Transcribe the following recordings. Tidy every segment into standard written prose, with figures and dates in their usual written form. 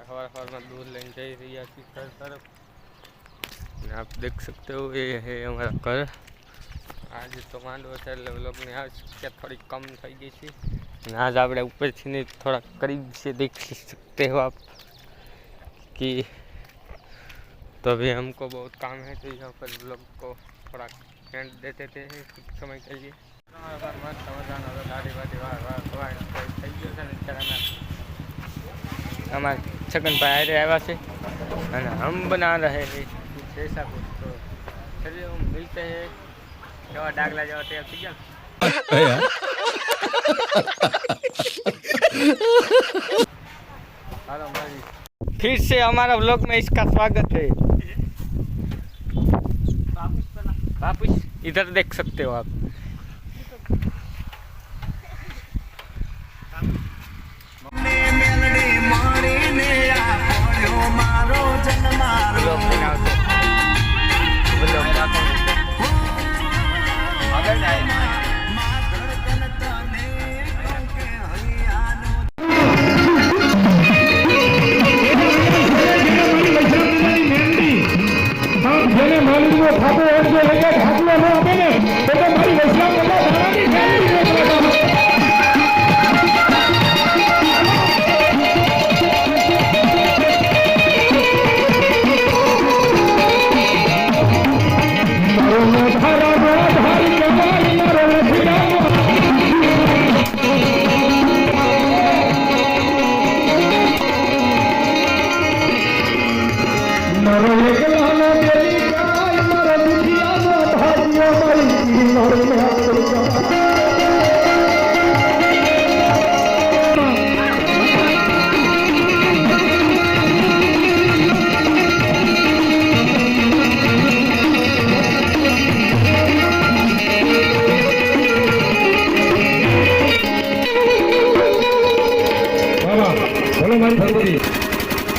हवा में दूध लेने जा रही है घर तरफ। आप देख सकते हो ये है हमारा घर। आज तो मांडવો છે એટલે વ્લોગની आज क्या थोड़ी कम થઈ ગઈ છે। आज आप ऊपर से थोड़ा करीब से देख सकते हो आप कि तो अभी हमको बहुत काम है तो यहाँ पर व्लॉग को थोड़ा एंड देते थे कुछ समय के लिए। हमारे छगन भाई आया से हम बना रहे हैं कुछ ऐसा कुछ। तो चलिए हम मिलते हैं जो डागला जाते हैं ठीक है। हेलो भाई, फिर से हमारा व्लॉग में इसका स्वागत है। वापस इधर देख सकते हो आप।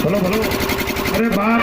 बोलो बोलो अरे बाप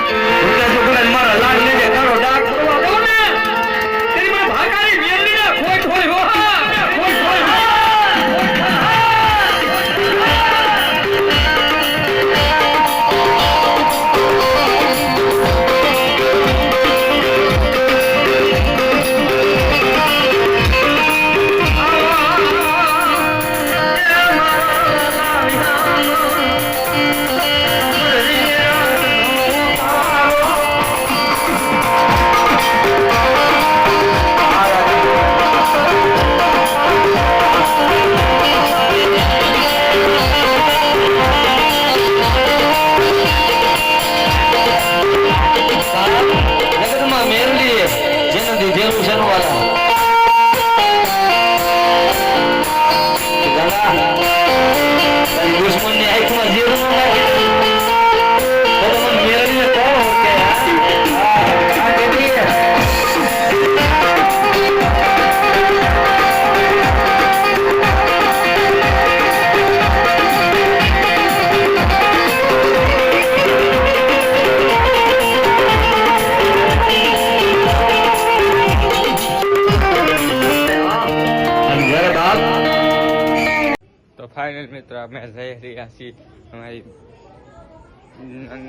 फाइनल मित्र मैं रह रही हमारी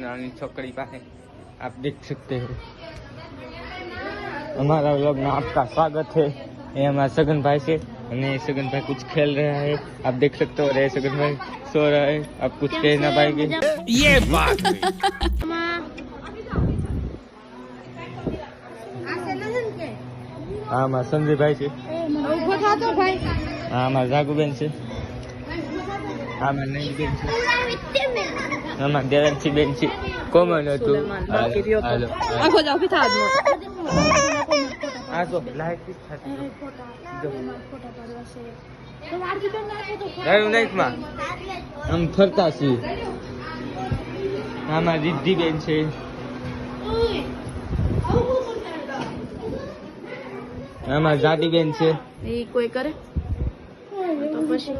नानी छोकरी पास। आप देख सकते हो हमारा व्लॉग में आपका स्वागत है। ये हमारा सगन भाई से सगन भाई कुछ खेल रहा है आप देख सकते हो। रे सगन भाई सो रहा है आप कुछ कह ना पाएंगे ये बात। हाँ हमारा संजय भाई से हाँ हमारा जागू बेन से हाँ मैं नहीं बेन से हमारा देवंशी बेन से कोमन है तू आखो जाओ फिर था आखो लाइट नहीं मां हम फरता सी हमारा रिद्धि बेन से हमारा जाडी बेन से कोई करे तो પછી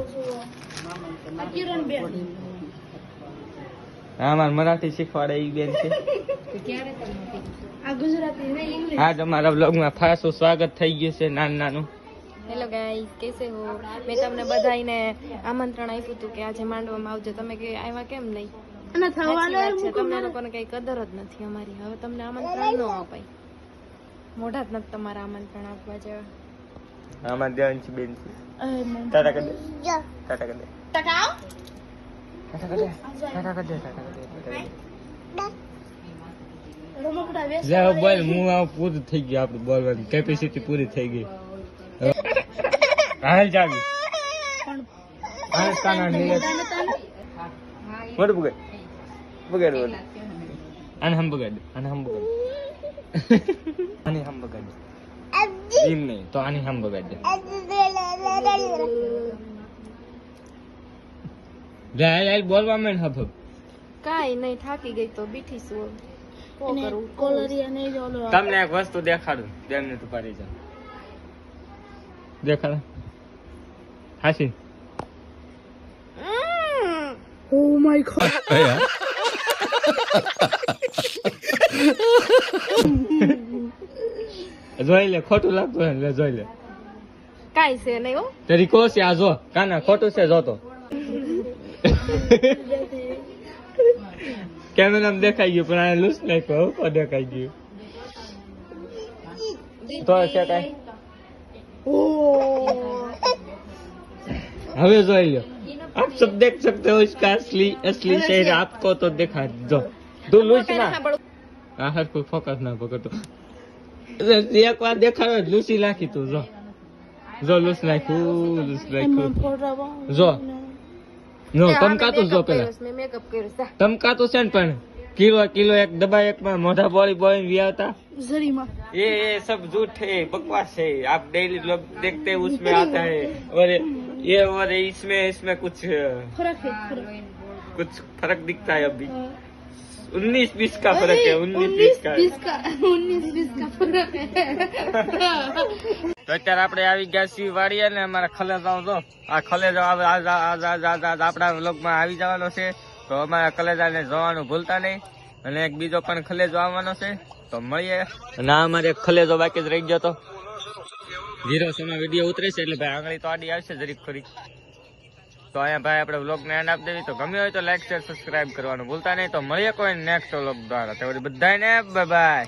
हमारे मराठी शिखवाड़े बेन से आज हमारा व्लॉग में खास स्वागत थई गયું છે નાનું નાનું। હેલો ગાઈસ કેસે હો મેં તમને બધાઈને આમંત્રણ આપ્યું હતું કે આજે માંડવામાં આવજો તમે કે આવ્યા કેમ નહીં સાચી વાત છે, તમને લોકોને કઈ કદર જ નથી અમારી. હવે તમને આમંત્રણ ન અપાય, મોઢા જ નથી તમારા આમંત્રણ આપવા જેવા. આમાં દેવાંશી બેન છે. ટાટા કરી દે. ટાટા કરી દે. ટાટા કરી દે. ટાટા કરી દે. ટાટા કરી દે. લે બોલ, હું આ પૂરું થઈ ગયું, આપણું બોલવાની કેપેસિટી પૂરી થઈ ગઈ. હાલ જાવી હાલ કાના નીલે મોઢું બગાડ બગાડ બોલ. આને હમ બગાડ દે. આને હમ બગાડ દે. આને હમ બગાડ દે. એમ નહીં તો આની હમ બગાડ દે. હાલ બોલવા માંડ. હબ કાઈ નહીં, થાકી ગઈ તો બીઠી છું. તમને એક વસ્તુ દેખાડું. 2 મિનિટ ઉપાડી જાવ. દેખાડ. હાસી. Oh my god. જોઈ લે, ખોટું લાગતું હોય ને જોઈ લે. કાઈ છે નહીં હો. તારી કોશી આ જો કાના ખોટું છે જોતો. કેમેરામાં દેખાઈ ગયું પણ આ લૂસ નાખ્યો. હવે દેખાઈ ગયું તો છે કઈ. હવે જોઈ લો. आप सब देख सकते हो इसका असली चेहरा आपको तो देखा जो दो लूस ना हर कोई फोकस ना पकड़तो. एक बार देखा लूसी लाखी तू जो लूस नाख्યું જો નો તમકાતું જો પેલા મેં મેકઅપ કર્યો છે. તમકાતું છે ને પણ કિલો एक दबा एक में मोटा बॉडी वियाता ये सब झूठ है, बकवास है. आप डेली लोग देखते हैं उसमें आता है और ये और इसमें कुछ फर्क दिखता है. अभी 19-20 का फर्क है. 19-20 का फर्क है. તો અત્યારે આપણે આવી ગયા છીએ વાડીએ ને અમારા ખલેજાઓ જો આ ખલેજાઓ આપણા વ્લોગમાં આવી જવાનો છે. તો અમારા કલેજાને જોવાનું ભૂલતા નહીં. અને એક બીજો પણ ખલેજો આવવાનો છે તો મળીએ. અને આ અમારે ખલેજો બાકી જ રહી ગયો તો 0 સમય વિડીયો ઉતરે છે એટલે ભાઈ આંગળી તો આડી આવશે જરીક ખરી. તો અહીંયા ભાઈ આપણે વ્લોગને એન્ડ આપી દેવી. તો ગમ્યો હોય તો લાઈક શેર સબસ્ક્રાઇબ કરવાનું ભૂલતા નહીં. તો મળીએ કોઈ નેક્સ્ટ વ્લોગ દ્વારા. તો બધાને બાય બાય.